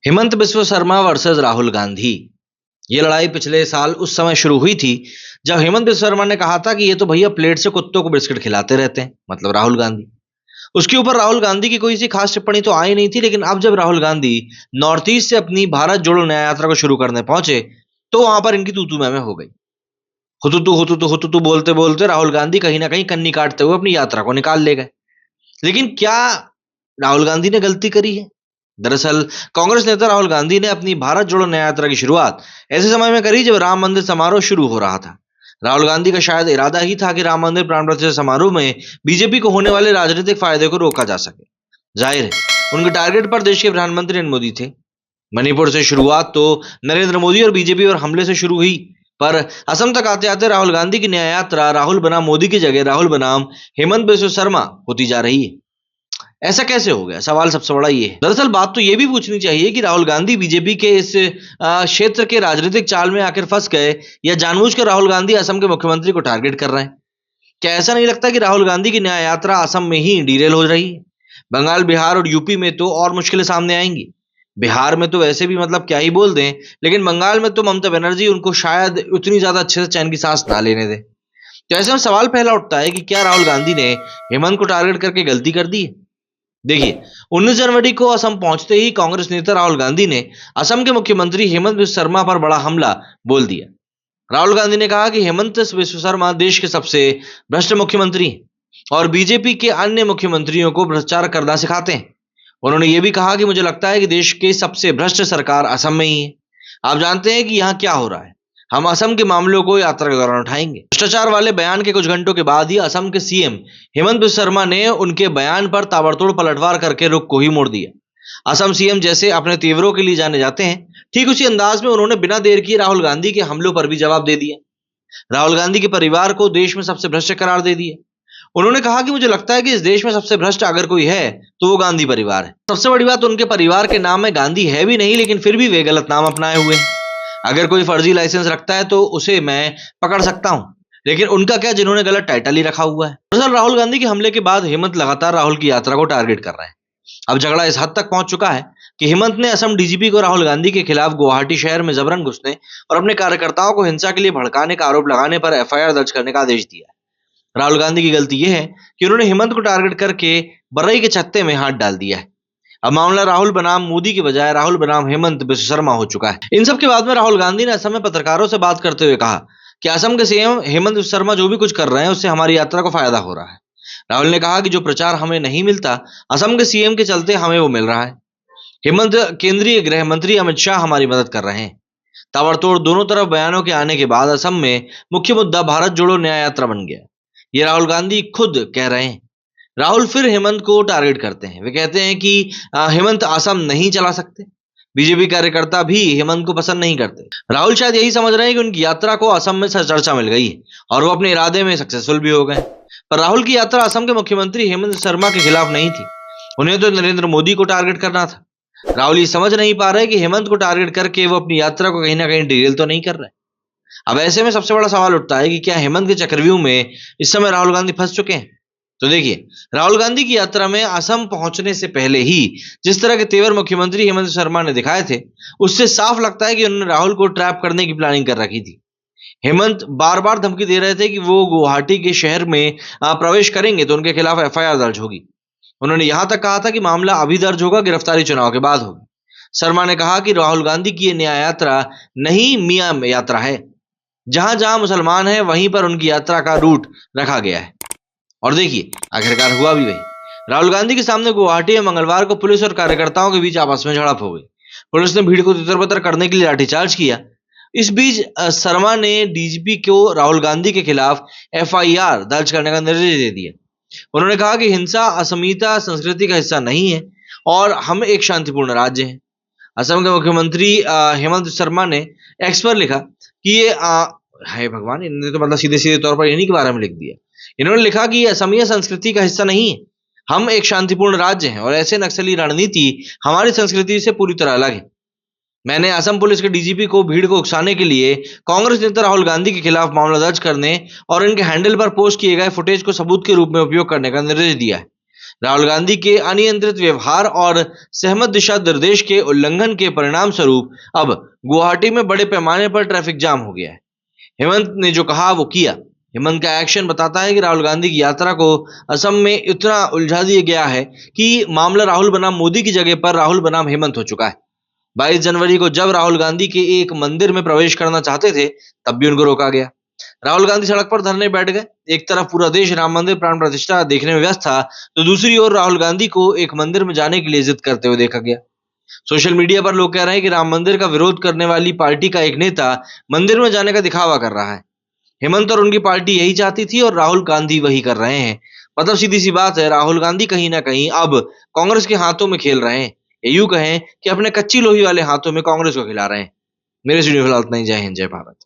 Hemant Biswa Sharma versus Rahul Gandhi. ये लड़ाई पिछले साल उस समय शुरू हुई थी जब हेमंत बिस्व शर्मा ने कहा था कि ये तो भैया प्लेट से कुत्तों को बिस्किट खिलाते रहते हैं, मतलब राहुल गांधी। उसके ऊपर राहुल गांधी की कोई सी खास टिप्पणी तो आई नहीं थी, लेकिन अब जब राहुल गांधी नॉर्थ ईस्ट से अपनी भारत जोड़ो न्याय यात्रा को शुरू करने पहुंचे तो वहां पर इनकी तूतू मैमे हो गई। हुतुतु हुतुतु हुतुतु बोलते बोलते राहुल गांधी कहीं ना कहीं कन्नी काटते हुए अपनी यात्रा को निकाल ले गए। लेकिन क्या राहुल गांधी ने गलती करी है? दरअसल कांग्रेस नेता राहुल गांधी ने अपनी भारत जोड़ो न्याय यात्रा की शुरुआत ऐसे समय में करी जब राम मंदिर समारोह शुरू हो रहा था। राहुल गांधी का शायद इरादा ही था कि राम मंदिर प्राण प्रतिष्ठा समारोह में बीजेपी को होने वाले राजनीतिक फायदे को रोका जा सके। जाहिर है उनके टारगेट पर देश के प्रधानमंत्री नरेंद्र मोदी थे। मणिपुर से शुरुआत तो नरेंद्र मोदी और बीजेपी और हमले से शुरू हुई, पर असम तक आते आते राहुल गांधी की न्याय यात्रा राहुल बनाम मोदी की जगह राहुल बनाम हेमंत बिस्व शर्मा होती जा रही है। ऐसा कैसे हो गया? सवाल सबसे बड़ा ये है। दरअसल बात तो ये भी पूछनी चाहिए कि राहुल गांधी बीजेपी के इस क्षेत्र के राजनीतिक चाल में आखिर फंस गए या जानबूझकर राहुल गांधी असम के मुख्यमंत्री को टारगेट कर रहे हैं। क्या ऐसा नहीं लगता कि राहुल गांधी की न्याय यात्रा असम में ही डीरेल हो रही है? बंगाल, बिहार और यूपी में तो और मुश्किलें सामने आएंगी। बिहार में तो वैसे भी मतलब क्या ही बोल दें, लेकिन बंगाल में तो ममता बनर्जी उनको शायद उतनी ज्यादा अच्छे से चैन की सांस ना लेने दे। तो ऐसे में सवाल पहला उठता है कि क्या राहुल गांधी ने हेमंत को टारगेट करके गलती कर दी है? देखिए, 19 जनवरी को असम पहुंचते ही कांग्रेस नेता राहुल गांधी ने असम के मुख्यमंत्री हेमंत बिस्व शर्मा पर बड़ा हमला बोल दिया। राहुल गांधी ने कहा कि हेमंत बिस्व शर्मा देश के सबसे भ्रष्ट मुख्यमंत्री हैं और बीजेपी के अन्य मुख्यमंत्रियों को भ्रष्टाचार करना सिखाते हैं। उन्होंने ये भी कहा कि मुझे लगता है कि देश की सबसे भ्रष्ट सरकार असम में ही है। आप जानते हैं कि यहाँ क्या हो रहा है। हम असम के मामलों को यात्रा के दौरान उठाएंगे। भ्रष्टाचार वाले बयान के कुछ घंटों के बाद ही असम के सीएम हेमंत बिस्व शर्मा ने उनके बयान पर ताबड़तोड़ पलटवार करके रुख को ही मोड़ दिया। असम सीएम जैसे अपने तेवरों के लिए जाने जाते हैं, ठीक उसी अंदाज में उन्होंने बिना देर किए राहुल गांधी के हमलों पर भी जवाब दे दिया। राहुल गांधी के परिवार को देश में सबसे भ्रष्ट करार दे दिया। उन्होंने कहा कि मुझे लगता है कि इस देश में सबसे भ्रष्ट अगर कोई है तो वो गांधी परिवार है। सबसे बड़ी बात, उनके परिवार के नाम में गांधी है भी नहीं, लेकिन फिर भी वे गलत नाम अपनाए हुए हैं। अगर कोई फर्जी लाइसेंस रखता है तो उसे मैं पकड़ सकता हूं, लेकिन उनका क्या जिन्होंने गलत टाइटल ही रखा हुआ है। दरअसल राहुल गांधी के हमले के बाद हेमंत लगातार राहुल की यात्रा को टारगेट कर रहे हैं। अब झगड़ा इस हद तक पहुंच चुका है कि हेमंत ने असम डीजीपी को राहुल गांधी के खिलाफ गुवाहाटी शहर में जबरन घुसने और अपने कार्यकर्ताओं को हिंसा के लिए भड़काने का आरोप लगाने पर एफआईआर दर्ज करने का आदेश दिया है। राहुल गांधी की गलती यह है कि उन्होंने हेमंत को टारगेट करके बर्रई के छत्ते में हाथ डाल दिया है। अब मामला राहुल बनाम मोदी के बजाय राहुल बनाम हेमंत बिस्व शर्मा हो चुका है। इन सब के बाद में राहुल गांधी ने असम में पत्रकारों से बात करते हुए कहा कि असम के सीएम हेमंत बिस्व शर्मा जो भी कुछ कर रहे हैं उससे हमारी यात्रा को फायदा हो रहा है। राहुल ने कहा कि जो प्रचार हमें नहीं मिलता असम के सीएम के चलते हमें वो मिल रहा है। हेमंत केंद्रीय गृह मंत्री अमित शाह हमारी मदद कर रहे हैं। ताबड़तोड़ दोनों तरफ बयानों के आने के बाद असम में मुख्य मुद्दा भारत जोड़ो न्याय यात्रा बन गया। ये राहुल गांधी खुद कह रहे हैं। राहुल फिर हेमंत को टारगेट करते हैं। वे कहते हैं कि हेमंत असम नहीं चला सकते। बीजेपी कार्यकर्ता भी हेमंत को पसंद नहीं करते। राहुल शायद यही समझ रहे हैं कि उनकी यात्रा को असम में चर्चा मिल गई है और वो अपने इरादे में सक्सेसफुल भी हो गए। पर राहुल की यात्रा असम के मुख्यमंत्री हेमंत शर्मा के खिलाफ नहीं थी। उन्हें तो नरेंद्र मोदी को टारगेट करना था। राहुल ये समझ नहीं पा रहे कि हेमंत को टारगेट करके वो अपनी यात्रा को कहीं ना कहीं डीरेल तो नहीं कर रहे। अब ऐसे में सबसे बड़ा सवाल उठता है कि क्या हेमंत के चक्रव्यूह में इस समय राहुल गांधी फंस चुके हैं? तो देखिए, राहुल गांधी की यात्रा में असम पहुंचने से पहले ही जिस तरह के तेवर मुख्यमंत्री हेमंत शर्मा ने दिखाए थे, उससे साफ लगता है कि उन्होंने राहुल को ट्रैप करने की प्लानिंग कर रखी थी। हेमंत बार बार धमकी दे रहे थे कि वो गुवाहाटी के शहर में प्रवेश करेंगे तो उनके खिलाफ एफआईआर दर्ज होगी। उन्होंने यहां तक कहा था कि मामला अभी दर्ज होगा, गिरफ्तारी चुनाव के बाद होगी। शर्मा ने कहा कि राहुल गांधी की ये न्याय यात्रा नहीं मियां यात्रा है। जहां जहां मुसलमान है वहीं पर उनकी यात्रा का रूट रखा गया है। और देखिए, आखिरकार हुआ भी वही। राहुल गांधी के सामने गुवाहाटी में मंगलवार को पुलिस और कार्यकर्ताओं के बीच आपस में झड़प हो गई। पुलिस ने भीड़ को तितर-बितर करने के लिए लाठीचार्ज किया। इस बीच शर्मा ने डीजीपी को राहुल गांधी के खिलाफ एफआईआर दर्ज करने का निर्देश दे दिया। उन्होंने कहा कि हिंसा असमिता संस्कृति का हिस्सा नहीं है और हम एक शांतिपूर्ण राज्य हैं। असम के मुख्यमंत्री हेमंत शर्मा ने एक्स पर लिखा कि ये हाय भगवान, इन्होंने तो मतलब सीधे सीधे तौर पर इन्हीं के बारे में लिख दिया। इन्होंने लिखा कि ये असमिया संस्कृति का हिस्सा नहीं है, हम एक शांतिपूर्ण राज्य हैं और ऐसे नक्सली रणनीति हमारी संस्कृति से पूरी तरह अलग है। मैंने असम पुलिस के डीजीपी को भीड़ को उकसाने के लिए कांग्रेस नेता राहुल गांधी के खिलाफ मामला दर्ज करने और इनके हैंडल पर पोस्ट किए गए फुटेज को सबूत के रूप में उपयोग करने का निर्देश दिया है। राहुल गांधी के अनियंत्रित व्यवहार और सहमत दिशा निर्देश के उल्लंघन के परिणाम स्वरूप अब गुवाहाटी में बड़े पैमाने पर ट्रैफिक जाम हो गया है। हेमंत ने जो कहा वो किया। हेमंत का एक्शन बताता है कि राहुल गांधी की यात्रा को असम में इतना उलझा दिया गया है कि मामला राहुल बनाम मोदी की जगह पर राहुल बनाम हेमंत हो चुका है। 22 जनवरी को जब राहुल गांधी के एक मंदिर में प्रवेश करना चाहते थे, तब भी उनको रोका गया। राहुल गांधी सड़क पर धरने बैठ गए। एक तरफ पूरा देश राम मंदिर प्राण प्रतिष्ठा देखने में व्यस्त था, तो दूसरी ओर राहुल गांधी को एक मंदिर में जाने के लिए जिद करते हुए देखा गया। सोशल मीडिया पर लोग कह रहे हैं कि राम मंदिर का विरोध करने वाली पार्टी का एक नेता मंदिर में जाने का दिखावा कर रहा है। हेमंत और उनकी पार्टी यही चाहती थी और राहुल गांधी वही कर रहे हैं। मतलब सीधी सी बात है, राहुल गांधी कहीं ना कहीं अब कांग्रेस के हाथों में खेल रहे हैं। ये यूं कहें कि अपने कच्ची लोही वाले हाथों में कांग्रेस को खिला रहे हैं। मेरे स्टूडियो फिलहाल इतना ही। जय हिंद, जय भारत।